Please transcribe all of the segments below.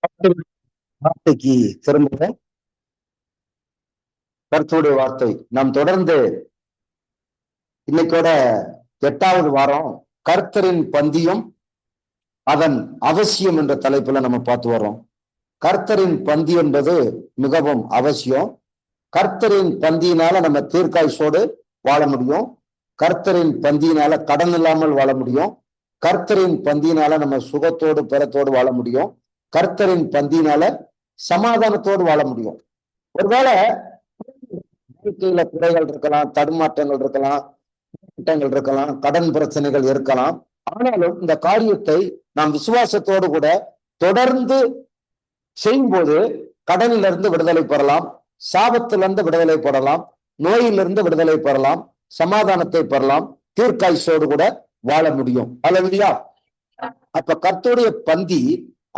வார்த்தைக்கு திரும்ப கருத்துடைய வார்த்தை நாம் தொடர்ந்து இன்னைக்கோட 8வது வாரம் கர்த்தரின் பந்தியும் அதன் அவசியம் என்ற தலைப்புல நம்ம பார்த்து வரோம். கர்த்தரின் பந்தி என்பது மிகவும் அவசியம். கர்த்தரின் பந்தியினால நம்ம தீர்க்காயுசோடு வாழ முடியும். கர்த்தரின் பந்தியினால கடன் இல்லாமல் வாழ முடியும். கர்த்தரின் பந்தியினால நம்ம சுகத்தோடு பெறத்தோடு வாழ முடியும். கர்த்தரின் பந்தியினால சமாதானத்தோடு வாழ முடியும். ஒருவேளை வாழ்க்கையில குறைகள் இருக்கலாம், தடுமாற்றங்கள் இருக்கலாம், திட்டங்கள் இருக்கலாம், கடன் பிரச்சனைகள் இருக்கலாம். ஆனாலும் இந்த காரியத்தை நாம் விசுவாசத்தோடு கூட தொடர்ந்து செய்யும்போது கடனிலிருந்து விடுதலை பெறலாம், சாபத்திலிருந்து விடுதலை பெறலாம், நோயிலிருந்து விடுதலை பெறலாம், சமாதானத்தை பெறலாம், தீர்க்காயுசோடு கூட வாழ முடியும். அல்லேலூயா. அப்ப கர்த்தருடைய பந்தி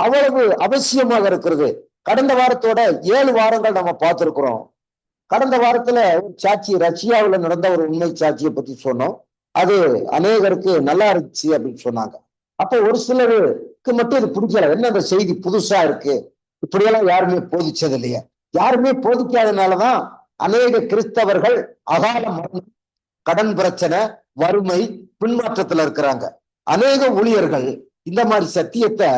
அவ்வளவு அவசியமாக இருக்கிறது. கடந்த வாரத்தோட 7 வாரங்கள் நம்ம பார்த்திருக்கிறோம். கடந்த வாரத்துல ஒரு சாட்சி, ரஷ்யாவில் நடந்த ஒரு உண்மை சாட்சியை பத்தி சொன்னோம். அது அநேகருக்கு நல்லா இருந்துச்சு அப்படின்னு சொன்னாங்க. அப்ப ஒரு சிலருக்கு மட்டும் இது பிடிக்கல. என்ன அந்த செய்தி புதுசா இருக்கு, இப்படியெல்லாம் யாருமே போதிச்சது இல்லையா? யாருமே போதிக்காதனாலதான் அநேக கிறிஸ்தவர்கள் அகால மரணம், கடன் பிரச்சனை, வறுமை, பின்மாற்றத்துல இருக்கிறாங்க. அநேக ஊழியர்கள் இந்த மாதிரி சத்தியத்தை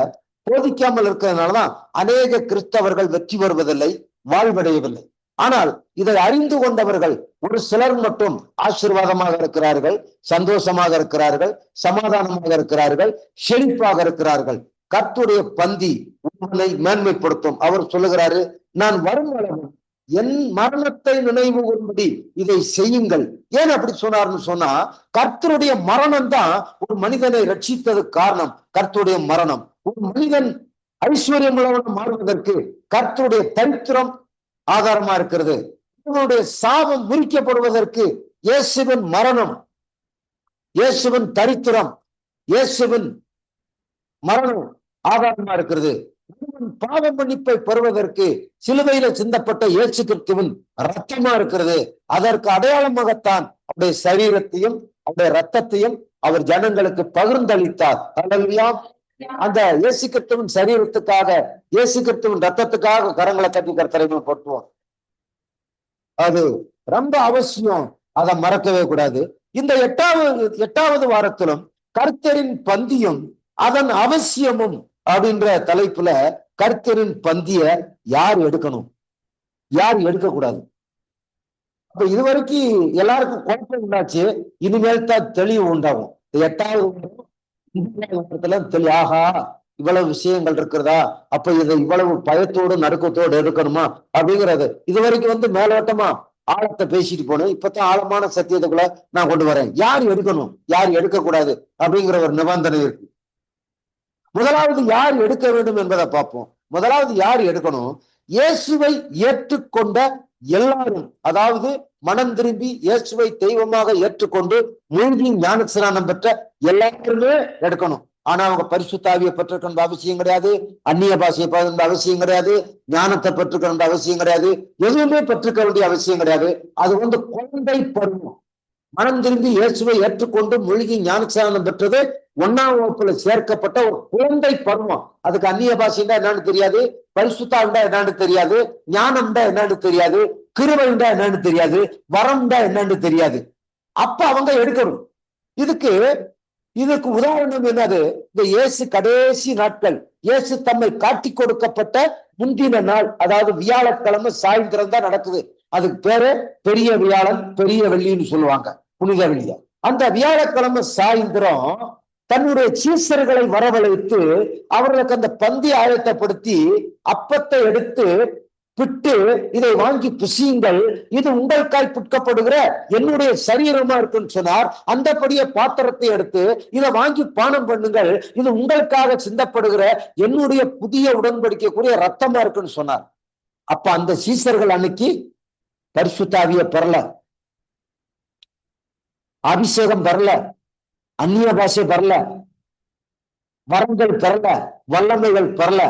போதிக்காமல் இருக்கிறதுனாலதான் அநேக கிறிஸ்தவர்கள் வெற்றி பெறுவதில்லை, வாழ்வடையவில்லை. ஆனால் இதை அறிந்து கொண்டவர்கள் ஒரு சிலர் மட்டும் ஆசீர்வாதமாக இருக்கிறார்கள், சந்தோஷமாக இருக்கிறார்கள், சமாதானமாக இருக்கிறார்கள், செழிப்பாக இருக்கிறார்கள். கர்த்தருடைய பந்தி உங்களை மேன்மைப்படுத்தும். அவர் சொல்லுகிறாரு, நான் வரும் அளவு என் மரணத்தை நினைவு கூறும்படி இதை செய்யுங்கள். ஏன் அப்படி சொன்னார்னு சொன்னா, கர்த்தருடைய மரணம் தான் ஒரு மனிதனை ரட்சித்ததுக்கு காரணம். கர்த்தருடைய மரணம் ஒரு மனிதன் ஐஸ்வர்யம் உள்ளவன் மாறுவதற்கு கர்த்தருடைய தரித்திரம் ஆதாரமா இருக்கிறது. இவனுடைய சாபம் முறிக்கப்படுவதற்கு இயேசுவின் மரணம், இயேசுவின் தரித்திரம், இயேசுவின் மரணம் ஆதாரமா இருக்கிறது. பாவ மன்னிப்பை பெறுவதற்கு சிலுவையில சிந்தப்பட்ட இயேசு கிறிஸ்துவின் ரத்தமா இருக்கிறது. அதற்கு அடையாளமாகத்தான் அவருடைய சரீரத்தையும் அவருடைய ரத்தத்தையும் அவர் ஜனங்களுக்கு பகிர்ந்தளித்தார். அல்லேலூயா. அந்த இயேசு கிறிஸ்துவின் சரீரத்துக்காக, இயேசு கிறிஸ்துவின் ரத்தத்துக்காக கரங்களை தட்டி கர்த்தரை போற்றுவோம். அது ரொம்ப அவசியம், அதை மறக்கவே கூடாது. இந்த 8வது வாரத்திலும் கர்த்தரின் பந்தியும் அதன் அவசியமும் அப்படின்ற தலைப்புல கர்த்தரின் பந்திய யார் எடுக்கணும், யார் எடுக்கக்கூடாது. அப்ப இதுவரைக்கும் எல்லாருக்கும் குழப்பம் உண்டாச்சு. இனிமேல் தான் தெளிவு உண்டாகும். 8வது ஆஹா இவ்வளவு விஷயங்கள் இருக்கிறதா, அப்ப இதை இவ்வளவு பயத்தோடு நடுக்கத்தோடு எடுக்கணுமா அப்படிங்கிறது இதுவரைக்கும் மேலோட்டமா ஆழத்தை பேசிட்டு போனேன். இப்பதான் ஆழமான சத்தியத்துக்குள்ள நான் கொண்டு வரேன். யார் எடுக்கணும், யார் எடுக்கக்கூடாது அப்படிங்கிற ஒரு நிபந்தனை இருக்கு. முதலாவது யார் எடுக்க வேண்டும் என்பதை பார்ப்போம். முதலாவது யார் எடுக்கணும்? இயேசுவை ஏற்றுக்கொண்ட எல்லாரும், அதாவது மனம் திரும்பி இயேசுவை தெய்வமாக ஏற்றுக்கொண்டு மூழ்கி ஞானஸ்நானம் பெற்ற எல்லாருமே எடுக்கணும். ஆனா அவங்க பரிசுத்த ஆவியை பெற்றுக்கொண்ட அவசியம் கிடையாது, அந்நிய பாஷையை பெற்ற அவசியம் கிடையாது, ஞானத்தை பெற்றுக்கொண்ட அவசியம் கிடையாது, எதுவுமே பெற்றுக்க வேண்டிய அவசியம் கிடையாது. அது குழந்தை பருவம். மனம் திரும்பி இயேசுவை ஏற்றுக்கொண்டு மூழ்கி ஞானஸ்நானம் பெற்றது 1ஆம் வகுப்புல சேர்க்கப்பட்ட ஒரு குழந்தை பருவம். அதுக்கு அந்நிய பாஷைண்டா என்னன்னு தெரியாது, பரிசுத்தாண்டா என்னன்னு தெரியாது, ஞானம்டா என்னன்னு தெரியாது, கிருபைண்டா என்னன்னு தெரியாது, வரம்டா என்னன்னு தெரியாது. அப்ப அவங்க எடுக்கணும். இதுக்கு உதாரணம் என்னது? இந்த இயேசு கடைசி நாட்கள், இயேசு தம்மை காட்டி கொடுக்கப்பட்ட முந்தின நாள், அதாவது வியாழக்கிழமை சாயந்திரம் தான் நடக்குது. அதுக்கு பேரு பெரிய வியாழன், பெரிய வெள்ளின்னு சொல்லுவாங்க, புனித வெள்ளியா. அந்த வியாழக்கிழமை சாயந்திரம் தன்னுடைய சீசர்களை வரவழைத்து அவர்களுக்கு அந்த பந்தி ஆயத்தப்படுத்தி அப்பத்தை எடுத்து பிட்டு, இதை வாங்கி புசியுங்கள், இது உங்களுக்காய் புட்கப்படுகிற என்னுடைய சரீரமா இருக்குன்னு சொன்னார். அந்தபடியே பாத்திரத்தை எடுத்து இதை வாங்கி பானம் பண்ணுங்கள், இது உங்களுக்காக சிந்தப்படுகிற என்னுடைய புதிய உடன்படிக்கைக்குரிய ரத்தமா இருக்குன்னு சொன்னார். அப்ப அந்த சீசர்கள் அன்னைக்கு பரிசுத்த ஆவியை பெறல, அபிஷேகம் பெறல, அந்நிய பாஷை பெறல, வரங்கள் பெறல, வல்லமைகள் பெறல.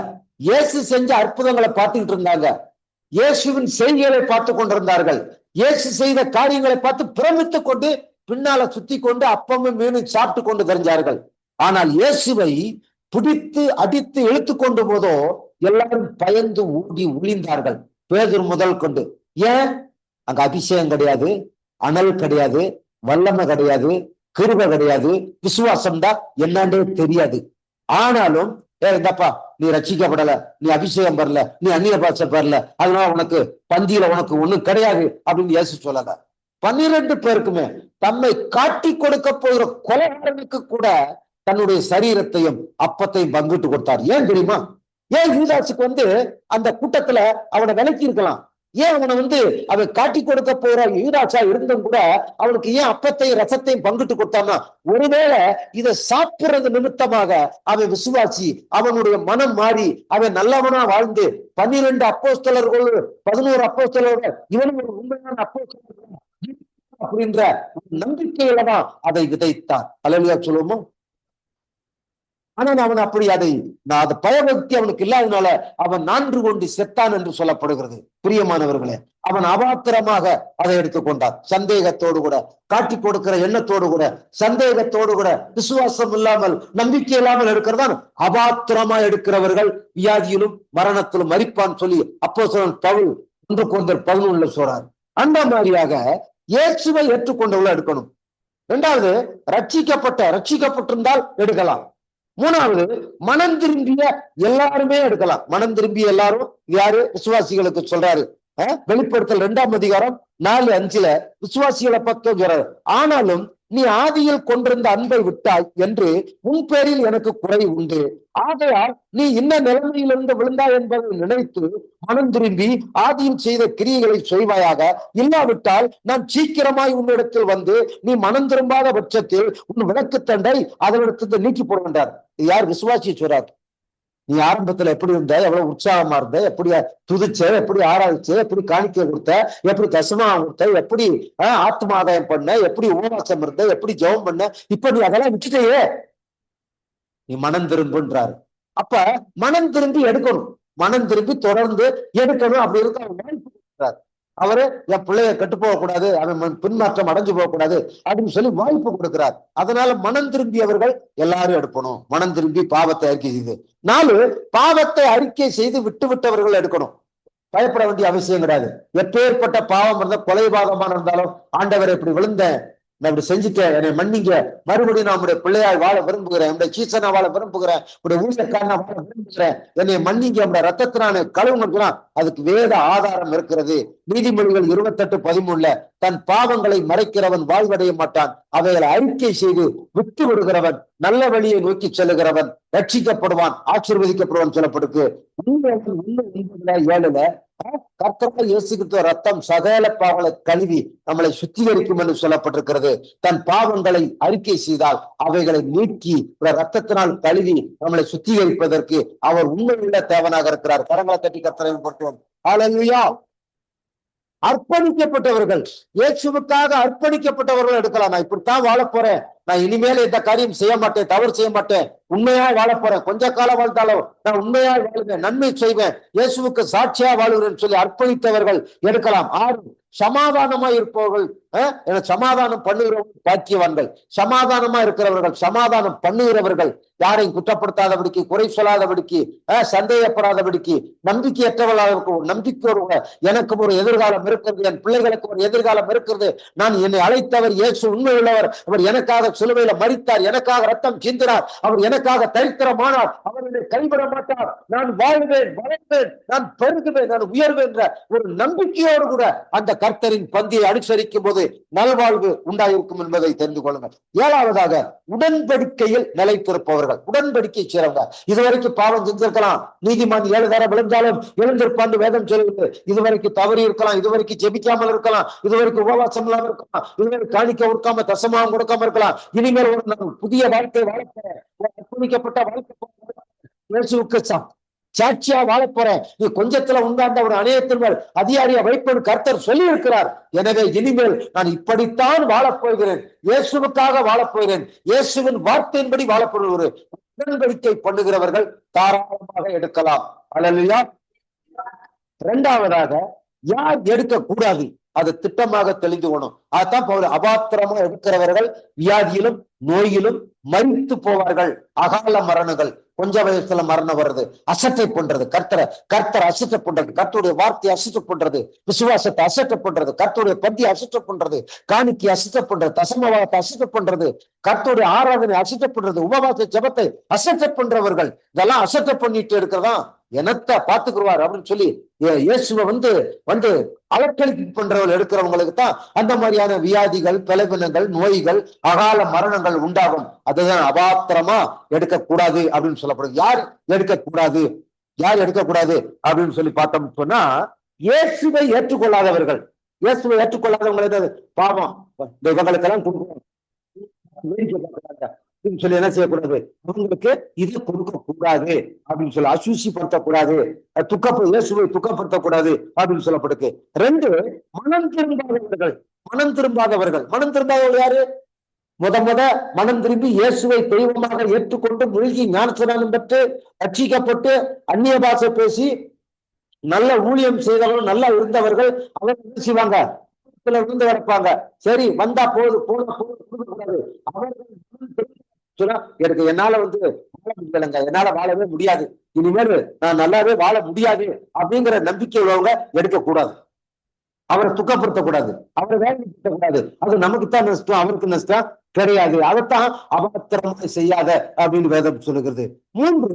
இயேசு செஞ்ச அற்புதங்களை பார்த்துக்கிட்டு இருந்தாங்க. இயேசுவின் செய்திகளை பார்த்து கொண்டிருந்தார்கள். இயேசு செய்த காரியங்களை பார்த்து பிரமித்துக் கொண்டு பின்னால சுத்தி கொண்டு அப்பமும் மீனும் சாப்பிட்டு கொண்டு தெரிஞ்சார்கள். ஆனால் இயேசுவை பிடித்து அடித்து இழுத்து கொண்டு போதோ எல்லாரும் பயந்து ஓடி ஒளிந்தார்கள், பேதுரு முதல் கொண்டு. ஏன்? அங்க அபிஷேகம் கிடையாது, அனல் கிடையாது, வல்லமை கிடையாது, கிருபை கிடையாது, விசுவாசம் தான் என்னன்றே தெரியாது. ஆனாலும் இந்தப்பா நீ ரட்சிக்கப்படல, நீ அபிஷேகம் பெறல, நீ அந்நிய பாஷை பெறல, அதனால உனக்கு பந்தியில உனக்கு ஒண்ணும் கிடையாது அப்படின்னு இயேசு சொல்லல. 12 பேருக்குமே தம்மை காட்டி கொடுக்க போகிற கொலைகாரனுக்கு கூட தன்னுடைய சரீரத்தையும் அப்பத்தையும் பங்கிட்டு கொடுத்தார். ஏன் தெரியுமா? ஏன் யூதாசுக்கு அந்த கூட்டத்துல அவனை விலக்கி இருக்கலாம்? ஏன் அவனை அவன் காட்டி கொடுக்க போற யூதாசா இருந்தும் கூட அவனுக்கு ஏன் அப்பத்தையும் ரசத்தையும் பங்கிட்டு கொடுத்தான்னா, ஒருவேளை இதை சாப்பிடுறது நிமித்தமாக அவன் விசுவாசி, அவனுடைய மனம் மாறி அவன் நல்லவனா வாழ்ந்து 12 அப்போஸ்தலர்களோடு 11 அப்போஸ்தலரோட இவனும் ஒரு உண்மையான அப்போஸ்தலர் அப்படின்ற நம்பிக்கையில தான் அதை விதைத்தான். அல்லேலூயா சொல்லுவோமா? ஆனால் அவன் அப்படி அதை பயபக்தி அவனுக்கு இல்லாதனால அவன் நான்கு கொண்டு செத்தான் என்று சொல்லப்படுகிறது. பிரியமானவர்களே, அவன் அபாத்திரமாக அதை எடுத்துக்கொண்டான். சந்தேகத்தோடு கூட, காட்டி கொடுக்கிற எண்ணத்தோடு கூட, சந்தேகத்தோடு கூட, விசுவாசம் இல்லாமல் நம்பிக்கை இல்லாமல் எடுக்கிறதான் அபாத்திரமா எடுக்கிறவர்கள் வியாதியிலும் மரணத்திலும் மரிப்பான் சொல்லி அப்போஸ்தலன் பவுல் 1 கொரிந்தியர் 11 சொல்றார். அந்த மாதிரியாக இயேசுவை ஏற்றுக்கொண்டவர்கள் எடுக்கணும். இரண்டாவது, ரட்சிக்கப்பட்டிருந்தால் எடுக்கலாம். மூணாவது, மனம் திரும்பிய எல்லாருமே எடுக்கலாம். மனம் திரும்பிய எல்லாரும் யாரு? விசுவாசிகளுக்கு சொல்றாரு. வெளிப்படுத்தல் 2ஆம் அதிகாரம் 4:5 விசுவாசிகளை பக்கம் சொல்றாரு. ஆனாலும் நீ ஆதியில் கொண்டிருந்த அன்பை விட்டாய் என்று உன் பேரில் எனக்கு குறை உண்டு. ஆகையால் நீ இன்ன நிலைமையிலிருந்து விழுந்தாய் என்பதை நினைத்து மனம் திரும்பி ஆதியில் செய்த கிரியைகளை செய்வாயாக. இல்லாவிட்டால் நான் சீக்கிரமாய் உன்னிடத்தில் வந்து நீ மனம் திரும்பாத பட்சத்தில் உன் விளக்கு தண்டை அதனிடத்து நீக்கி போடுகின்றார். யார்? விசுவாசி சொல்றார். நீ ஆரம்பத்துல எப்படி இருந்த, எவ்வளவு உற்சாகமா இருந்த, எப்படி துதிச்ச, எப்படி ஆராய்ச்ச, எப்படி காணிக்கை கொடுத்த, எப்படி தசமா கொடுத்த, எப்படி ஆத்மாதாயம் பண்ண, எப்படி உபவாசம் இருந்த, எப்படி ஜெபம் பண்ண, இப்ப நீ அதெல்லாம் விட்டுட்டே நீ மனம் திரும்புன்றாரு. அப்ப மனம் திரும்பி எடுக்கணும், மனம் திரும்பி தொடர்ந்து எடுக்கணும். அப்படி இருக்க அவர் வாய்ப்பு கொடுக்கிறார். அவரு என் பிள்ளைய கெட்டு போகக்கூடாது, அவன் பின்மாற்றம் அடைஞ்சு போகக்கூடாது அப்படின்னு சொல்லி வாய்ப்பு கொடுக்கிறார். அதனால மனம் திரும்பியவர்கள் எல்லாரும் எடுக்கணும். மனம் திரும்பி பாவத்தை அறிக்கை செய்து 4 பாவத்தை அறிக்கை செய்து விட்டவர்கள் எடுக்கணும். பயப்பட வேண்டிய அவசியம் கிடையாது. எப்பேற்பட்ட பாவம் இருந்தால், கொலைபாதமான இருந்தாலும், ஆண்டவரை இப்படி விழுந்தேன், நான் இப்படி செஞ்சுட்டேன், என்னை மன்னிங்க, மறுபடியும் நான் உடைய பிள்ளையாய் வாழ விரும்புகிறேன், என்னுடைய சீசனா வாழ விரும்புகிறேன், உடைய ஊழியக்காரனா வாழ விரும்புகிறேன், என்னை மன்னிங்க, உடைய ரத்தத்தினான கழுவுனா அதுக்கு வேத ஆதாரம் இருக்கிறது. நீதிமொழிகள் 28:13 தன் பாவங்களை மறைக்கிறவன் வாழ்வடைய மாட்டான், அவைகளை அறிக்கை செய்து விட்டு விடுகிறவன் நல்ல வழியை நோக்கி செல்லுகிறவன் ரட்சிக்கப்படுவான், ஆசீர்வதிக்கப்படுவான் சொல்லப்படுது. 7 கர்த்தராகிய இயேசு கிறிஸ்து ரத்தம் சகல பாவங்களை கழுவி நம்மளை சுத்திகரிக்கும் என்று சொல்லப்பட்டிருக்கிறது. தன் பாவங்களை அறிக்கை செய்தால் அவைகளை நீக்கி ரத்தத்தினால் கழுவி நம்மளை சுத்திகரிப்பதற்கு அவர் உண்மையுள்ள தேவனாக இருக்கிறார். கரங்களை தட்டி கர்த்தரை பற்றுவோம். ஹல்லேலூயா. அர்ப்பணிக்கப்பட்டவர்கள், இயேசுவுக்காக அர்ப்பணிக்கப்பட்டவர்கள் எடுக்கலாம். நான் இப்படித்தான் வாழ போறேன், நான் இனிமேல் இந்த காரியம் செய்ய மாட்டேன், தவறு செய்ய மாட்டேன், உண்மையா வாழ போறேன், கொஞ்ச காலம் வாழ்ந்தாலும் நான் உண்மையா வாழ்வேன், நன்மை செய்வேன், இயேசுவுக்கு சாட்சியா வாழ்கிறேன் சொல்லி அர்ப்பணித்தவர்கள் எடுக்கலாம். 6 சமாதானமா இருப்பவர்கள், சமாதானம் பண்ணுகிறவர்கள் பாக்கியவான்கள். சமாதானமா இருக்கிறவர்கள், சமாதானம் பண்ணுகிறவர்கள், யாரையும் குற்றப்படுத்தாதபடிக்கு, குறை சொல்லாதபடிக்கு, சந்தேகப்படாதபடிக்கு, நம்பிக்கையற்றவர்களாக நம்பிக்கையோடு எனக்கும் ஒரு எதிர்காலம் இருக்கிறது, என் பிள்ளைகளுக்கு ஒரு எதிர்காலம் இருக்கிறது, நான் என்னை அழைத்தவர் இயேசு உண்மை உள்ளவர், அவர் எனக்காக சிலுவையில மரித்தார், எனக்காக ரத்தம் சிந்தினார், அவர் எனக்காக தரித்திரமானார், அவர் என்னை கைவிட மாட்டார், நான் வாழ்வேன், வளர்வேன், நான் பெருகுவேன், நான் உயர்வேன் என்ற ஒரு நம்பிக்கையோடு கூட அந்த கர்த்தரின் பந்தியை அனுசரிக்கும் போது நல்வாழ்வு உண்டாயிருக்கும் என்பதை தெரிந்து கொள்ளுங்கள். 7வதாக உடன்படிக்கையில் நிலைத்திருப்பவர்கள், உடன்படிக்கை செய்றவங்க. இதுவரைக்கும் பாவம் செஞ்சிருக்கலாம், நீதிமான் 7 தடவை விழுந்தாலும் எழுந்திருப்பான்னு வேதம் சொல்லுது. இதுவரைக்கும் தவறி இருக்கலாம், இதுவரைக்கும் ஜெபிக்காமல் இருக்கலாம், இதுவரைக்கும் உபவாசம் இல்லாம இருக்கலாம், இதுவரைக்கும் காணிக்க கொடுக்காம தசமாவும் கொடுக்காம இருக்கலாம். இனிமேல் ஒரு புதிய வாழ்க்கை வாழப்போற, அர்ப்பணிக்கப்பட்ட வாழ்க்கை இயேசுவுக்கு சாட்சியா வாழ போறேன், நீ கொஞ்சத்துல உண்டாண்ட ஒரு அநேகத்தின் மேல் அதிகாரியா வைப்பது கர்த்தர் சொல்லி இருக்கிறார். எனவே இனிமேல் நான் இப்படித்தான் வாழப் போகிறேன், இயேசுவுக்காக வாழப் போகிறேன், இயேசுவின் வார்த்தையின்படி வாழப்போகிற ஒரு உடன்படிக்கை பண்ணுகிறவர்கள் தாராளமாக எடுக்கலாம். அல்லேலூயா. 2வதாக யார் எடுக்க கூடாது, அது திட்டமாக தெளிந்துக்கணும். அதான் அபாத்திரமா எடுக்கிறவர்கள் வியாதியிலும் நோயிலும் மரித்து போவார்கள். அகால மரணங்கள், கொஞ்ச வயசுல மரணம் வருது, அசட்டை பண்றது, கர்த்தரை அசட்டை பண்றது, கர்த்தருடைய வார்த்தையை அசட்டை பண்றது, விசுவாசத்தை அசட்டை பண்றது, கர்த்தருடைய பத்தியை அசட்டை பண்றது, காணிக்கை அசட்டை பண்றது, தசமவாதத்தை அசட்டை பண்றது, கர்த்தருடைய ஆராதனை அசட்டை பண்றது, உபவாச ஜபத்தை அசட்டை பண்றவர்கள், இதெல்லாம் அசட்டை பண்ணிட்டு இருக்கிறதா என்னத்த பாத்துக்குருவார் அப்படின்னு சொல்லி இயேசுவை வந்து அலக்களிப்பு பண்றவர்கள் எடுக்கிறவங்களுக்கு தான் அந்த மாதிரியான வியாதிகள், பலவீனங்கள், நோய்கள், அகால மரணங்கள் உண்டாகும். அதுதான் அபாத்திரமா எடுக்கக்கூடாது அப்படின்னு சொல்லப்படுது. யார் எடுக்கக்கூடாது அப்படின்னு சொல்லி பார்த்தோம் சொன்னா, இயேசுவை ஏற்றுக்கொள்ளாதவர்கள். இயேசுவை ஏற்றுக்கொள்ளாதவங்க பாவம் இவங்களுக்கெல்லாம் கொடுக்கணும் சொல்லி என்ன செய்யக்கூடாது, அவங்களுக்கு இதை கொடுக்க கூடாது அப்படின்னு சொல்லி அசூசிப்படுத்தக்கூடாது, இயேசுவை துக்கப்படுத்தக்கூடாது அப்படின்னு சொல்லப்படுது. 2, மனம் திரும்பாதவர்கள் யாரு? மனம் திரும்பி இயேசுவை தெய்வமாக ஏற்றுக்கொண்டு மூழ்கி ஞானஸ்நானம் பெற்று ரட்சிக்கப்பட்டு அந்நிய பாஷை பேசி நல்ல ஊழியம் செய்தவர்கள், நல்லா இருந்தவர்கள், அவங்க என்ன செய்வாங்க, விழுந்து கிடப்பாங்க. சரி வந்தா போதும் எனக்கு என்னால வாழ முடியலங்க, என்னால வாழவே முடியாது, இனிமேல் நான் நல்லாவே வாழ முடியாது அப்படிங்கிற நம்பிக்கை உள்ளவங்க எடுக்கக்கூடாது. அவரை துக்கப்படுத்தக்கூடாது, அவரை வேதனைப்படுத்தக்கூடாது. அது நமக்குத்தான் நஷ்டம், அவருக்கு நஷ்டம் கிடையாது. அதைத்தான் அபாத்திரமாக செய்யாத அப்படின்னு வேதம் சொல்லுகிறது. 3,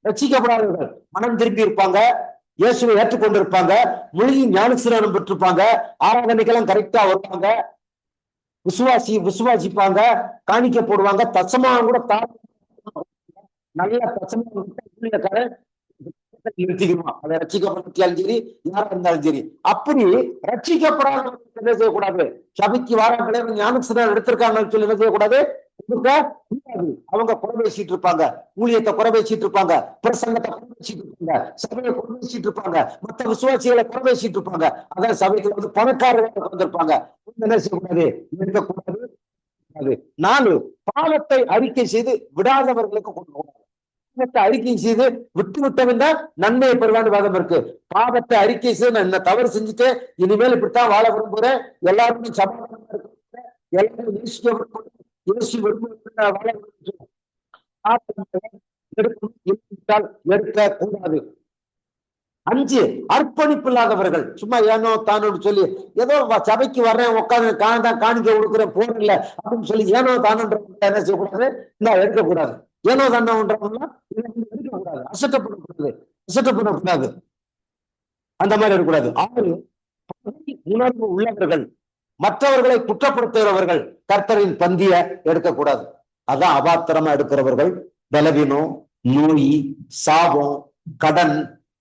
ரட்சிக்கப்படாதவர்கள் மனம் திரும்பி இருப்பாங்க, இயேசுவை ஏற்றுக்கொண்டு இருப்பாங்க, மூழ்கி ஞானஸ்நானம் பெற்றிருப்பாங்க, ஆராதனைக்கெல்லாம் கரெக்டா வருவாங்க, விசுவாசிப்பாங்க, காணிக்க போடுவாங்க, தசமாக கூட நல்ல தசமாக நிறுத்திக்கணும். அதை ரட்சிக்கப்பட்டாலும் சரி, யாரா இருந்தாலும் சரி. அப்படி ரட்சிக்கப்படாத என்ன செய்யக்கூடாது, சபைக்கு வாராங்களே ஞானஸ்நானம் எடுத்திருக்காங்கன்னு சொல்லி என்ன செய்யக்கூடாது, அவங்க குறை பேசிட்டு இருப்பாங்க, ஊழியத்தை குறை பேசிட்டு இருப்பாங்க, பிரசங்கத்தை குறை பேசிட்டு இருப்பாங்க, சபையை குறை பேசிட்டு இருப்பாங்க, மற்ற விசுவாசிகளை குறை பேசிட்டு இருப்பாங்க. அதான் சபைக்கு பணக்காரர்கள் வந்திருப்பாங்க. என்ன செய்யக்கூடாது, இருக்கக்கூடாது. 4, பாவத்தை அறிக்கை செய்து விடாதவர்களுக்கு கொடுக்கக்கூடாது. பாவத்தை அறிக்கை செய்து விட்டவன் தான் நன்மையை பெறுவான்னு வாதம் இருக்கு. பாவத்தை அறிக்கை செய்து நான் என்ன தவறு செஞ்சுட்டு இனிமேல் இப்படித்தான் வாழ விரும்புறேன், எல்லாருமே சமாதானமா இருக்க, எல்லாரும் எடுக்கக்கூடாது. 5, அர்ப்பணிப்பு இல்லாதவர்கள். சும்மா ஏனோ தானோன்னு சொல்லி ஏதோ சபைக்கு வர்றேன், உட்காந்து காணிக்க கொடுக்குறேன், போன் இல்லை அப்படின்னு சொல்லி ஏனோ தானன்ற என்ன செய்யக்கூடாது, நான் எடுக்கக்கூடாது. ஏனோ தானோன்றவங்களாம் எடுக்கக்கூடாது, அசட்டப்படக்கூடாது, அந்த மாதிரி இருக்கக்கூடாது. 6, உணர்வு உள்ளவர்கள், மற்றவர்களை குற்றப்படுத்துகிறவர்கள் கர்த்தரின் பந்திய எடுக்கக்கூடாது. அதான் அபாத்திரமா எடுக்கிறவர்கள். பலவீனம், நோய், சாபம், கடன்,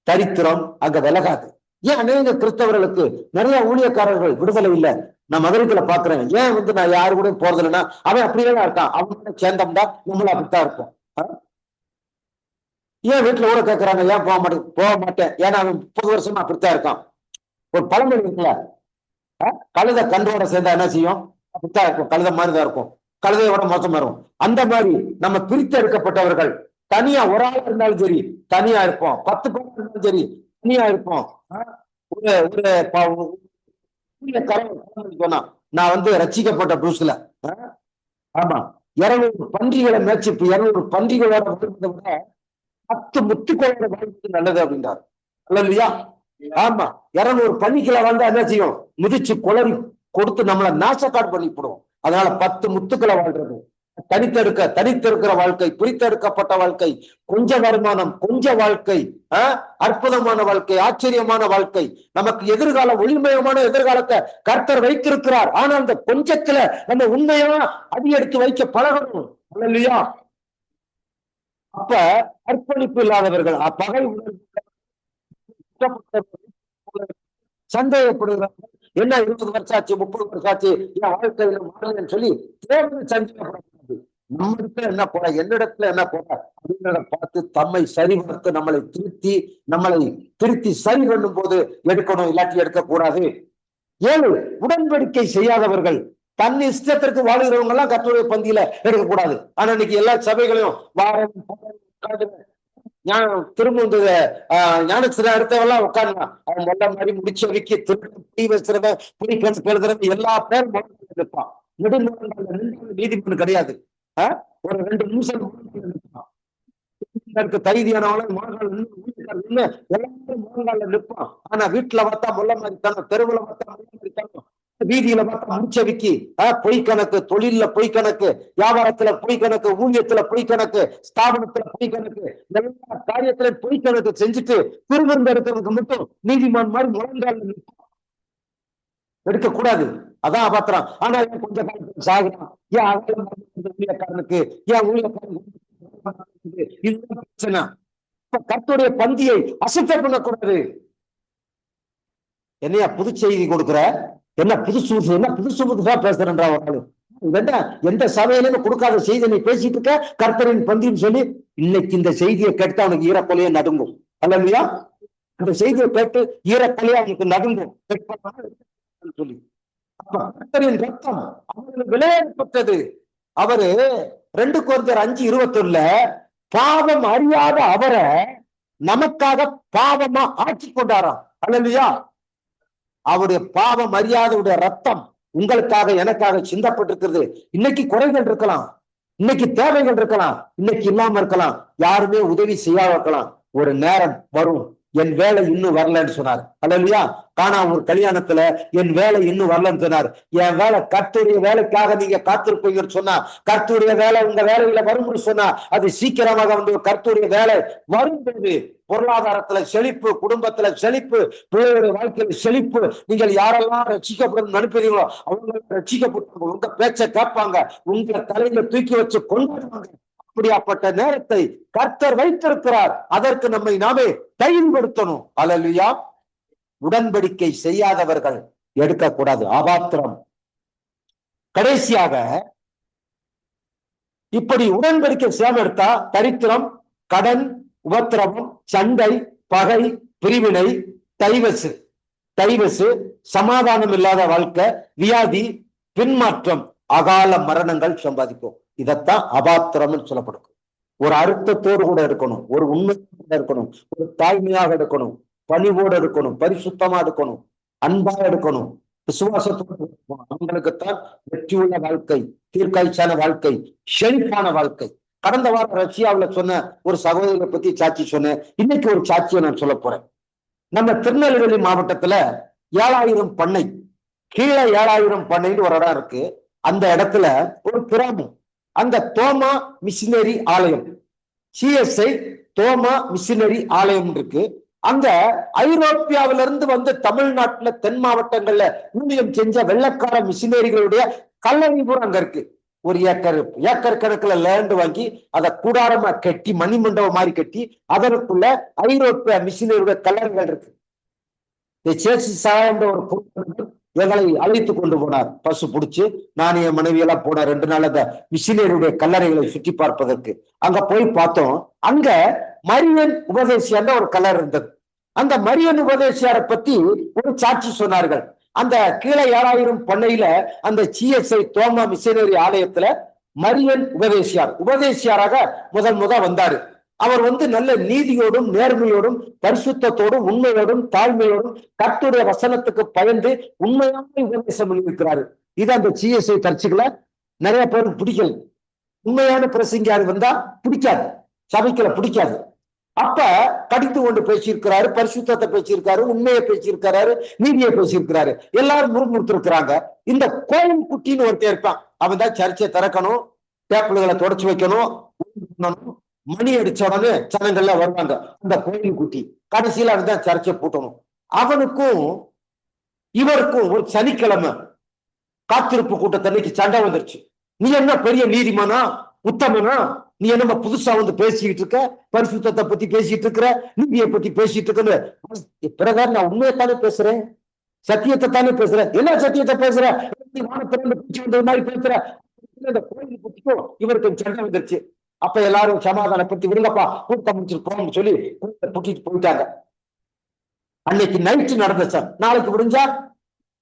தரித்திரம் அங்க விலகாது. ஏன் அநேக கிறிஸ்தவர்களுக்கு நிறைய ஊழியக்காரர்கள் விடுதலை இல்லை. நான் மதுரைக்குள்ள பாக்குறேன். ஏன் நான் யாரு கூட போறது இல்லைன்னா, அவன் அப்படியேதான் இருக்கான், அவங்க சேர்ந்தோம்னா நம்மளும் அப்படித்தான் இருப்போம். ஏன் வீட்டுல கூட கேட்கறாங்க, ஏன் போக மாட்டேன், ஏன்னா அவன் 30 வருஷமா அப்படித்தான் இருக்கான். ஒரு பழமொழி இருக்குல்ல, கழுதை கன்றோட சேர்ந்தா என்ன செய்யும், அப்படித்தான் இருக்கும், கழுதை மாதிரிதான் இருக்கும், கழுதையோட மோசமா இருக்கும். அந்த மாதிரி நம்ம பிரித்து எடுக்கப்பட்டவர்கள் தனியா ஒரு ஆள் இருந்தாலும் சரி தனியா இருப்போம், 10 பேர் இருந்தாலும் சரி தனியா இருப்போம். சொன்னா நான் ரட்சிக்கப்பட்ட புதுசுல ஆமா 200 பன்றிகளை மேய்ச்சி 200 பன்றிகளோட வாழ்வதை விட 10 முத்துக்களோட வாழ்வது நல்லது அப்படின்றார். இல்லையா? ஆமா, 200 பன்னிகளை என்ன செய்யும், மிதிச்சு குளறி கொடுத்து நம்மளை நாசக்காடு பண்ணி போடுவோம். அதனால 10 முத்துக்களை வாழ்றது, தனித்தெடுக்கிற வாழ்க்கை, பிரித்தெடுக்கப்பட்ட வாழ்க்கை, கொஞ்ச வருமானம், கொஞ்ச வாழ்க்கை, அற்புதமான வாழ்க்கை, ஆச்சரியமான வாழ்க்கை, நமக்கு எதிர்கால ஒளிமயமான எதிர்காலத்தை கர்த்தர் வைத்திருக்கிறார். ஆனா அந்த கொஞ்சத்துல நம்ம உண்மையா அடி எடுத்து வைக்க பழகணும். இல்லையா? அப்ப அர்ப்பணிப்பு இல்லாதவர்கள், பகை சந்தேகப்படுகிறார்கள். என்ன 20 வருஷம் ஆச்சு, 30 வருஷம் ஆச்சு, என் வாழ்க்கையில மாறலன்னு சொல்லி தேவை சந்தேகப்படக்கூடாது. நம்ம இடத்துல என்ன போல, என்னிடத்துல என்ன போல அப்படிங்கிறத பார்த்து தம்மை சரிபடுத்த நம்மளை திருத்தி சரி பண்ணும் போது எடுக்கணும், இல்லாட்டி எடுக்கக்கூடாது. 7, உடன்படிக்கை செய்யாதவர்கள். தன் இஷ்டத்திற்கு வாழ்கிறவங்க எல்லாம் கர்த்தருடைய பந்தியில எடுக்கக்கூடாது. ஆனா இன்னைக்கு எல்லா சபைகளையும் வாரம் திரும்ப இந்த ஞானத்துல அடுத்தவெல்லாம் உட்கார்ந்தான். அவன் மொல்ல மாதிரி முடிச்ச வைக்கி திரும்ப புடி வச்சுறவன் புடி கணக்கு எழுதுறவன் எல்லா பேரும் இருப்பான். நெடுமுறை நீதிமன்றம் கிடையாது. ஒரு 2 நிமிஷம் தைரியானவன முழங்கால் நின்று எல்லாரும் முழங்கால நிற்பான். ஆனா வீட்டுல பார்த்தா முல்ல மாதிரி தரணும், தெருவுல பார்த்தா முல்ல மாதிரி தரணும், வீதியில பார்த்தா முடிச்சவிக்கி பொய் கணக்கு, தொழில பொய் கணக்கு, வியாபாரத்துல பொய் கணக்கு, ஊழியத்துல பொய் கணக்கு, ஸ்தாபனத்துல பொய் கணக்கு, எல்லா காரியத்துல பொய் கணக்கு செஞ்சுட்டு திருவிருந்த எடுக்கிறதுக்கு மட்டும் நீதிமான் மாதிரி முழங்கால நிற்பான். எடுக்கக்கூடாது, அதான் அபாத்திரம். ஆனா கொஞ்ச காலத்துக்கு சாகுறான். ஏன் ஊழியக்காரனுக்கு, ஏன் ஊழியக்காரனுக்கு இதுதான் பிரச்சனை. கர்த்தருடைய பந்தியை அசுத்த பண்ணக்கூடாது. என்னையா புது செய்தி கொடுக்குற, என்ன புதுசு என்ன புதுசு புதுசா பேசுறா? எந்த சபையிலும் கொடுக்காத செய்தி நீ பேசிட்டு இருக்க. கர்த்தரின் பந்தின்னு சொல்லி இன்னைக்கு இந்த செய்தியை கேட்டு அவனுக்கு ஈரக்கொலையே நடுங்கும். அல்லையா? இந்த செய்தியை கேட்டு ஈரக்கொலையே அவனுக்கு நடுங்கும் சொல்லி. அப்ப கர்த்தரின் ரத்தம் அவருக்கு விளையாடப்பட்டது. அவரு 2 கொரிந்தியர் 5:21 பாவம் அறியாத அவரை நமக்காக பாவமா ஆட்சி கொண்டாராம். அல்லையா? அவருடைய பாவம் அறியாதவுடைய ரத்தம் உங்களுக்காக எனக்காக சிந்தப்பட்டிருக்கிறது. இன்னைக்கு குறைகள் இருக்கலாம், இன்னைக்கு தேவைகள் இருக்கலாம், இன்னைக்கு இல்லாம இருக்கலாம், யாருமே உதவி செய்யாம இருக்கலாம். ஒரு நேரம் வரும், என் வேலை இன்னும் வரலன்னு சொன்னார். அல்லையா? காணா ஒரு கல்யாணத்துல என் வேலை இன்னும் வரலன்னு சொன்னார். என் வேலை கர்த்தருடைய வேலைக்காக நீங்க காத்திருப்பீங்கன்னு சொன்னா, கர்த்தருடைய வேலை உங்க வேலையில வரும்னு சொன்னா, அது சீக்கிரமாக வந்து கர்த்தருடைய வேலை வரும்போது பொருளாதாரத்துல செழிப்பு, குடும்பத்துல செழிப்பு, பிள்ளைகளுடைய வாழ்க்கையில செழிப்பு. நீங்கள் யாரெல்லாம் ரட்சிக்கப்படும் அனுப்புறீங்களோ அவங்க ரட்சிக்கப்பட்டு உங்க பேச்சை கேட்பாங்க, உங்க தலையில தூக்கி வச்சு கொண்டாடுவாங்க. அப்படியாப்பட்ட நேரத்தை கர்த்தர் வைத்திருக்கிறார். அதற்கு நம்மை நாமே தகுதிப்படுத்தணும். அல்லேலூயா. உடன்படிக்கை செய்யாதவர்கள் எடுக்கக்கூடாது, அபாத்திரம். கடைசியாக இப்படி உடன்படிக்கை சேம எடுத்தா தரித்திரம், கடன், உபத்திரவம், சண்டை, பகை, பிரிவினை, டைவசு, சமாதானம் இல்லாத வாழ்க்கை, வியாதி, பின்மாற்றம், அகால மரணங்கள் சம்பாதிக்கும். இதத்தான் அபாத்திரம் சொல்லப்படும். ஒரு அர்த்தத்தோடு கூட இருக்கணும், ஒரு உண்மையோட இருக்கணும், ஒரு தாய்மையாக இருக்கணும், பணிவோடு இருக்கணும், பரிசுத்தமா இருக்கணும், அன்பா இருக்கணும், விசுவாசத்தோடு இருக்கணும். அவங்களுக்குத்தான் வெற்றியுள்ள வாழ்க்கை, தீர்க்காய்ச்சான வாழ்க்கை, செழிப்பான வாழ்க்கை. கடந்த வாரம் ரஷ்யாவில் சொன்ன ஒரு சகோதரியை பத்தி சாட்சி சொன்னேன். இன்னைக்கு ஒரு சாட்சியை நான் சொல்ல போறேன். நம்ம திருநெல்வேலி மாவட்டத்துல 7000 பண்ணை, கீழே 7000 பண்ணைன்னு ஒரு இடம் இருக்கு. அந்த இடத்துல ஒரு கிராமம், அந்த தோமா மிஷினரி ஆலயம், சிஎஸ்ஐ தோமா மிஷினரி ஆலயம் இருக்கு. அந்த ஐரோப்பியாவிலிருந்து வந்து தமிழ்நாட்டுல தென் மாவட்டங்கள்ல ஊழியம் செஞ்ச வெள்ளக்கார மிஷினரிகளுடைய கல்லறை பூரா அங்க இருக்கு. ஒரு ஏக்கர் கணக்குல லேண்ட் வாங்கி அதை கூடாரமா கட்டி, மணிமண்டபம் மாதிரி கட்டி, அதற்குள்ள ஐரோப்பிய மிஷினரியுடைய கல்லறைகள் இருக்கு. ஒரு எங்களை அழைத்து கொண்டு போனார், பசு பிடிச்சு. நான் என் மனைவியெல்லாம் போனார் 2 நாள் அந்த மிஷினரியுடைய கல்லறைகளை சுற்றி பார்ப்பதற்கு. அங்க போய் பார்த்தோம். அங்க மரியன் உபதேசியார் ஒரு கல்லறை இருந்தது. அந்த மரியன் உபதேசியாரை பத்தி ஒரு சாட்சி சொன்னார்கள். அந்த கீழே 7000 பண்ணையில அந்த சிஎஸ்ஐ தோமா மிஷினரி ஆலயத்துல மரியன் உபதேசியாராக முதல் வந்தாரு. அவர் வந்து நல்ல நீதியோடும் நேர்மையோடும் பரிசுத்தத்தோடும் உண்மையோடும் தாழ்மையோடும் கர்த்தருடைய வசனத்துக்கு பயந்து உண்மையான உபதேசம் பண்ணியிருக்கிறாரு. இது அந்த சிஎஸ்ஐ சர்ச்சுகளை நிறைய பேருக்கு பிடிக்கல. உண்மையான பிரசங்கியார் வந்தா பிடிக்காது, சபைக்குள்ள பிடிக்காது. அப்ப கடித்து கொண்டு பேசியிருக்கிறாரு, பரிசுத்தத்தை பேசியிருக்காரு, உண்மையை பேசியிருக்கிறாரு, நீதியை பேசியிருக்கிறாரு. எல்லாரும் முறுமுறுத்திருக்கிறாங்க. இந்த கோயில் குட்டின்னு ஒருத்தர் இருப்பான். அவன் தான் சர்ச்சை திறக்கணும், டேப்பிள்களை தொடச்சு வைக்கணும், மணி அடிச்ச உடனே ஜனங்கள்ல வருவாங்க. அந்த கோயில் குட்டி கடைசியில அவன்தான் சர்ச்சை பூட்டணும். அவனுக்கும் இவருக்கும் ஒரு சனிக்கிழமை காத்திருப்பு கூட்டத்தன்னைக்கு சண்டை வந்துருச்சு. நீ என்ன பெரிய நீதிமானா, உத்தமனா, நீ என்ன புதுசா வந்து பேசிக்கிட்டு இருக்க, பரிசுத்தத்தை பத்தி பேசிட்டு இருக்கிற, நீதியை பத்தி பேசிட்டு இருக்க. பிறகு நான் உண்மையைத்தானே பேசுறேன், சத்தியத்தை தானே பேசுறேன். என்ன சத்தியத்தை பேசுற, மாதிரி பேசுற. கோயில் குட்டிக்கும் இவருக்கு சண்டை வந்துருச்சு. அப்ப எல்லாரும் சமாதானப்படுத்தி விடுங்கப்பா, கூட்டம் முடிச்சிருக்கோம் சொல்லி கூட்டிட்டு போயிட்டாங்க. அன்னைக்கு நைட்டு நடந்துச்சு. நாளைக்கு முடிஞ்சா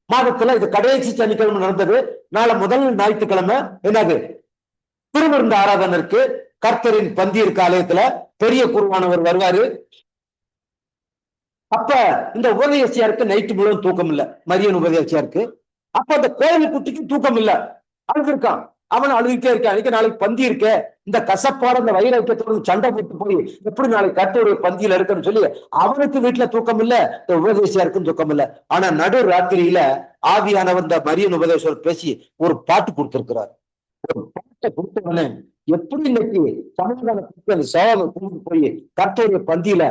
மாதத்துல இது கடைசி சனிக்கிழமை நடந்தது. நாளை முதல் ஞாயிற்றுக்கிழமை என்னது திருவிருந்த ஆராதனை இருக்கு. கர்த்தரின் பந்தி இருக்க ஆலயத்துல பெரிய குருவானவர் வருவாரு. அப்ப இந்த உபதேசியாருக்கு நைட்டு முழுவதும் தூக்கம் இல்ல, மரியன் உபதேசியாருக்கு. அப்ப அந்த கோயில் குட்டிக்கு தூக்கம் இல்ல, அழுது இருக்கான். அவன் அழுதுட்டே இருக்கான். நாளைக்கு பந்தி இருக்க, இந்த கசப்பாட இந்த வைராக்கியத்தோடு சண்டை போட்டு போய் எப்படி நாளைக்கு கர்த்தருடைய பந்தியில இருக்குன்னு சொல்லி அவனுக்கு வீட்டுல தூக்கம் இல்ல, இந்த உபதேசியாருக்கும் தூக்கம் இல்ல. ஆனா நடு ராத்திரியில ஆவியானவன் இந்த மரியன் உபதேசர் பேசி ஒரு பாட்டு கொடுத்திருக்கிறார். ஒரு பாட்டை கொடுத்தவனே எப்படி இன்னைக்கு சமாதான சோழனை கூட்டு போய் கர்த்தருடைய பந்தியில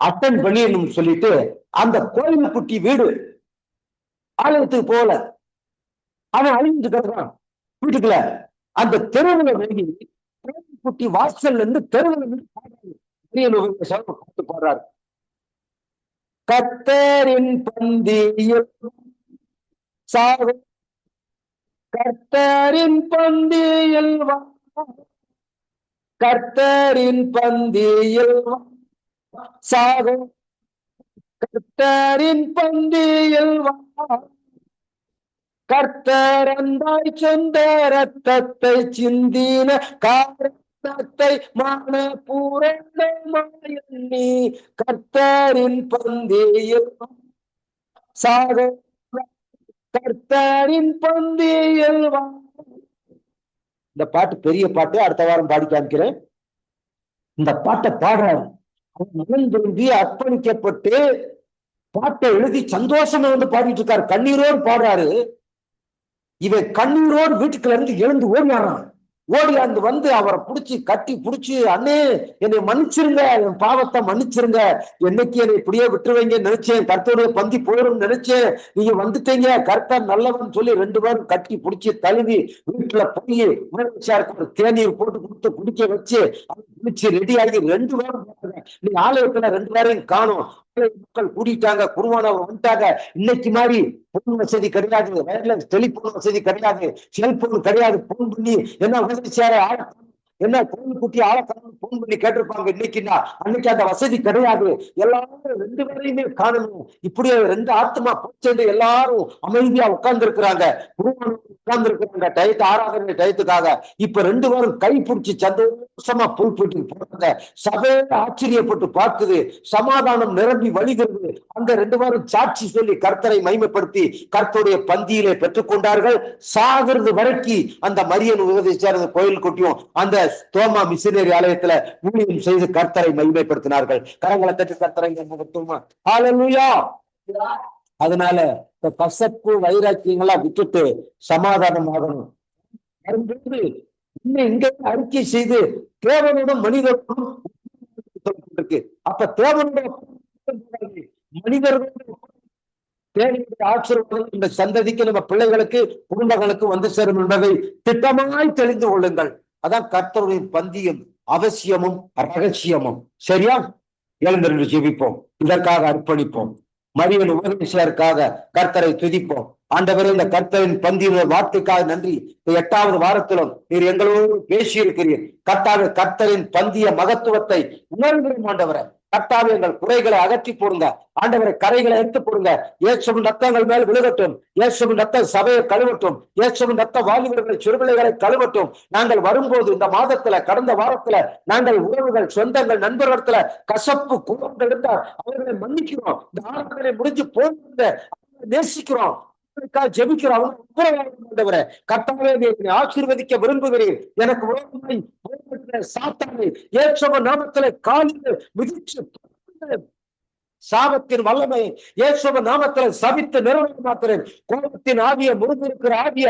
அட்டன் பண்ணிடணும்னு சொல்லிட்டு அந்த கோயில் குட்டி வீடு ஆலயத்துக்கு போகல, அவன் அழிஞ்சு கிடக்குறான் வீட்டுக்குள்ள. அந்த தெருவுல வேண்டி கோயில் குட்டி வாசல்ல இருந்து தெருவுல பாட்டு பாடுறாரு. கர்த்தரின் பந்தியில் கர்த்தரின் பந்தியில் கர்த்தரின் பந்தியில் சாகும் கர்த்தரின் பந்தியில் கர்த்தர் அந்தாய் சொந்த ரத்தத்தை சிந்தின காரணத்தை மான பூரணி கர்த்தரின் பந்தியில் சாகும் கர்த்தரின் பந்தியில். இந்த பாட்டு பெரிய பாட்டு, அடுத்த வாரம் பாடி காமிக்கிறேன். இந்த பாட்டை பாடுறாரு. மனம் திரும்பி அர்ப்பணிக்கப்பட்டு பாட்டை எழுதி சந்தோஷமா வந்து பாடிட்டு இருக்காரு, கண்ணீரோடு பாடுறாரு. இவன் கண்ணீரோடு வீட்டுக்குள்ள இருந்து எழுந்து ஓடியாடுறான். ஓடியாந்து வந்து அவரை புடிச்சு கட்டி புடிச்சு, அண்ணே என்னை மன்னிச்சிருங்க, என் பாவத்தை மன்னிச்சிருங்க, என்னைக்கு என்னை இப்படியே விட்டுருவீங்க நினைச்சேன், கர்த்தருடைய பந்தி போயிடும் நினைச்சேன், நீங்க வந்துட்டீங்க, கர்த்தர் நல்லவன் சொல்லி 2 பேரும் கட்டி புடிச்சு தழுவி வீட்டுல போய் ஒரு தேநீர் போட்டு கொடுத்து குடிக்க வச்சு குடிச்சு ரெடி ஆகி 2 பேரும் நீ ஆலயத்துல 2 பேரையும் காணும். மக்கள் கூட்டிட்டாங்க, குருவானவர் வந்துட்டாங்க. இன்னைக்கு மாதிரி போன் வசதி கிடையாது, வயர்லெஸ் டெலிபோன் வசதி கிடையாது, செல்போன் கிடையாது. போன் பண்ணி என்ன என்ன கோயில் குட்டி ஆளக்காரன் போன் பண்ணி கேட்டிருப்பாங்க. இன்னைக்குன்னா அன்னைக்கு அந்த வசதி கிடையாது. எல்லாரும் 2 பேரையுமே காணணும். இப்படியே 2 ஆத்மா போச்சு. எல்லாரும் அமைதியா உட்கார்ந்து இருக்கிறாங்க, உட்கார்ந்து இருக்கிறாங்க டயத்து ஆராதனை டயத்துக்காக. இப்ப 2 பேரும் கை பிடிச்சி சந்தோஷமா புல் போட்டு போறாங்க. சபையை ஆச்சரியப்பட்டு பார்க்குது, சமாதானம் நிரம்பி வழிகிறது. அங்க 2 பேரும் சாட்சி சொல்லி கர்த்தரை மகிமைப்படுத்தி கர்த்தருடைய பந்தியிலே பெற்றுக் கொண்டார்கள். சாகிறது வரைக்கும் அந்த மரியன் உபதேசிச்சார், அந்த கோயில் குட்டியும் அந்த தோமா மிஷனரி ஆலயத்துல ஊழியம் செய்து கர்த்தரை மகிமைப்படுத்தினார்கள். கரங்களை தட்டி கர்த்தரை மகிமைப்படுத்துமா. ஹல்லேலூயா. அதனால இந்த கசப்பு வைராக்கியங்களா விட்டுட்டு சமாதானம் ஆகணும். இங்க அறிக்கை செய்து தேவனோடும் மனிதர்களும் இருக்கு. அப்ப தேவனோட மனிதர்களும் தேவனுடைய ஆசீர்வாதம் இந்த சந்ததிக்கு, நம்ம பிள்ளைகளுக்கு, குடும்பங்களுக்கு வந்து சேரும் என்பதை திட்டமாய் தெரிந்து கொள்ளுங்கள். அதான் கர்த்தருடைய பந்தியும் அவசியமும் ரகசியமும். சரியா? எழுந்திருந்து ஜெபிப்போம், இதற்காக அர்ப்பணிப்போம். மரியன் உபதேசருக்காக கர்த்தரை துதிப்போம். ஆண்டவரே, இந்த கர்த்தரின் பந்தியின் வார்த்தைக்காக நன்றி. 8வது வாரத்திலும் நீர் எங்களோடு பேசி இருக்கிறீர். கர்த்தரின் பந்திய மகத்துவத்தை உணர்கிறோம். ஆண்டவரை கர்த்தாவே, எங்கள் குறைகளை அகற்றி போடுங்க. ஆண்டவரை கரைகளை எடுத்து போடுங்க. இயேசுவின் ரத்தங்கள் மேல் விழுகட்டும். இயேசுவின் ரத்த சபையை கழுவட்டும். இயேசுவின் ரத்த வாலிபர்களை, சிறுபிள்ளைகளை கழுவட்டும். நாங்கள் வரும்போது இந்த மாதத்துல, கடந்த வாரத்துல நாங்கள் உறவுகள், சொந்தங்கள், நண்பர்களிடத்துல கசப்பு கோபங்கள் இருந்தால் அவர்களை மன்னிக்கிறோம். இந்த ஆராதனை முடிஞ்சு போங்க, நேசிக்கிறோம், ஜெபிக்கிறோம். கர்த்தாவே, ஆசீர்வதிக்க விரும்புகிறேன். எனக்கு சாத்தானை இயேசுவின் நாமத்திலே காலில் மிதிச்சு சாபத்தின் வல்லமை இயேசுவின் நாமத்தில் சபித்து நிறுவனமாக்குறேன். கோபத்தின் ஆவிய, முருகிருக்கிற ஆவிய,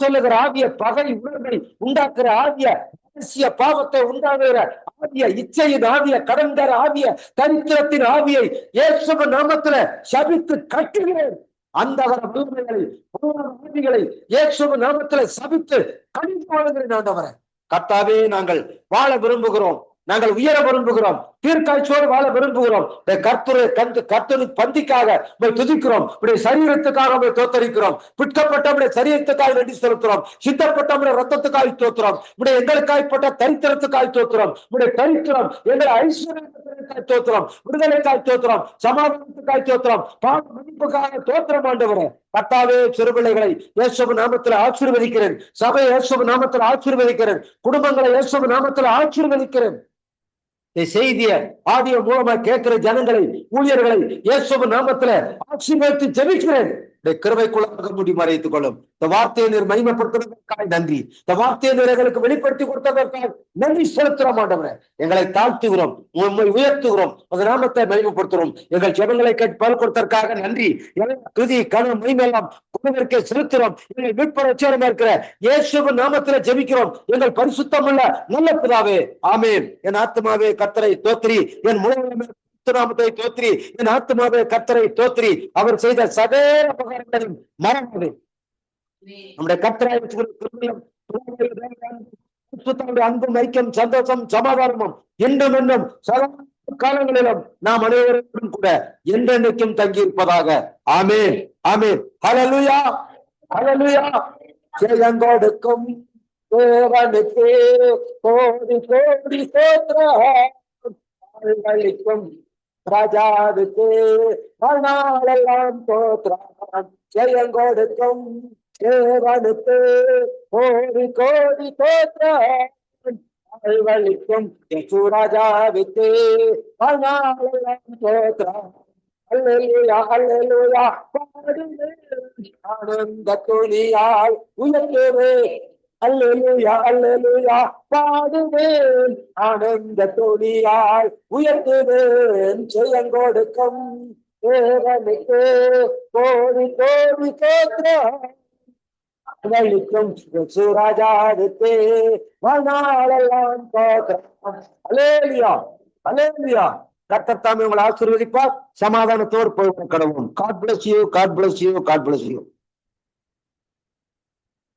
சொல்லுகிற ஆவிய, பகை உணர்வை உண்டாக்குற ஆவிய, ரகசிய பாவத்தை உண்டாகுகிற ஆவிய, இச்சையின் ஆவிய, கடன்கார ஆவிய, தரித்திரத்தின் ஆவியை இயேசுவின் நாமத்துல சபித்து கட்டுகிறேன். அந்த வல்லமைகளை, ஆவிகளை இயேசுவின் நாமத்துல சபித்து கடிந்து வாழ்கிறேன். ஆண்டவரே கர்த்தாவே, நாங்கள் வாழ விரும்புகிறோம், நாங்கள் உயர விரும்புகிறோம், தீர்க்காட்சியோடு வாழ விரும்புகிறோம். கர்த்தரின் பந்திக்காக துதிக்கிறோம், சரீரத்துக்காக தோத்தரிக்கிறோம், பிற்கப்பட்ட சரீரத்துக்காக நன்றி செலுத்துறோம், சித்தப்பட்ட ரத்தத்துக்காக தோத்துறோம், எங்களுக்காய்ப்பட்ட தரித்திரத்துக்காக தோத்துறோம், தரித்திரம் எங்களை ஐஸ்வர்யத்துக்காய் தோத்துறோம், விடுதலைக்காய் தோத்துறோம், சமாதானத்துக்காய் தோத்துறோம், பாவ மன்னிப்புக்காக தோத்திரம். ஆண்டவரே கர்த்தாவே சிறுபிள்ளைகளை இயேசுவின் நாமத்தில் ஆசீர்வதிக்கிறேன். சபை இயேசுவின் நாமத்தில் ஆசீர்வதிக்கிறேன். குடும்பங்களை இயேசுவின் நாமத்தில் ஆசீர்வதிக்கிறேன். செய்திய ஆடியோ மூலமா கேட்கிற ஜனங்களை, ஊழியர்களை இயேசுவின் நாமத்துல ஆசீர்வதித்து ஜெபிக்கிறேன். கிருபைக்குள்ளாக மூடி மறைத்துக் கொள்ளும். இந்த வார்த்தையை நீர் மகிமைப்படுத்துவதற்காக நன்றி. இந்த வார்த்தையை நீர் எங்களுக்கு வெளிப்படுத்தி கொடுத்ததற்காக நன்றி செலுத்துகிறோம் ஆண்டவரே. எங்களை தாழ்த்துகிறோம், உண்மை உயர்த்துகிறோம், அந்த நாமத்தை மகிமைப்படுத்துகிறோம். எங்கள் ஜெபங்களை கேட்டு பலன் கொடுத்ததற்காக நன்றி. துதி கனம் மகிமையெல்லாம் குழுவிற்கே செலுத்துகிறோம். எங்கள் மீட்பர் உச்சரமா இருக்கிற இயேசுவின் நாமத்தில ஜெபிக்கிறோம். எங்கள் பரிசுத்தமுள்ள நல்ல பிதாவே, ஆமென். என் ஆத்மாவே கர்த்தரை தோத்திரி, என் முழு நாமத்தை தோத்திரி, என் ஆத்மாவே கர்த்தரை தோத்திரி, அவர் செய்த சகல உபகாரங்களையும் மறவாதே. நம்முடைய கர்த்தராய் அன்பும் ஐக்கியம் சந்தோஷம் சமாதானமும் என்றும் என்னும் சகல காலங்களிலும் நாம் அனைவருக்கும் கூட என்றென்றைக்கும் தங்கி இருப்பதாக. ஆமென், ஆமென். ஹல்லேலூயா, ஹல்லேலூயா. ஜெயங்கொடுக்கும் தேவனுக்கு கோடி கோடி ஸ்தோத்திரம், ராஜாவுக்கு நாளெல்லாம் ஸ்தோத்திரம். ஜெயங்கொடுக்கும் தேவனுக்கு கோடி கோடி ஸ்தோத்திரம், வாழ்வளிக்கும் ராஜாவுக்கு நாளெல்லாம் ஸ்தோத்திரம். அல்லேலூயா, அல்லேலூயா. ஆனந்த துணியால் உயர்த்துவேன். அல்லேலூயா, அல்லேலூயா. பாடுவேன் ஆனந்த துணியால் உயர்த்துவேன். ஜெயங்கொடுக்கும் தேவனுக்கு கோடி கோடி ஸ்தோத்திரம், வழிக்கும் ராஜாவுக்கு வாழ்நாளெல்லாம் ஸ்தோத்திரம். அல்லேலூயா, அல்லேலூயா. கர்த்தர் தாமே உங்களை ஆசீர்வதிப்பார். சமாதானத்தோடு போய் கடவுள். God bless you, God bless you, God bless you.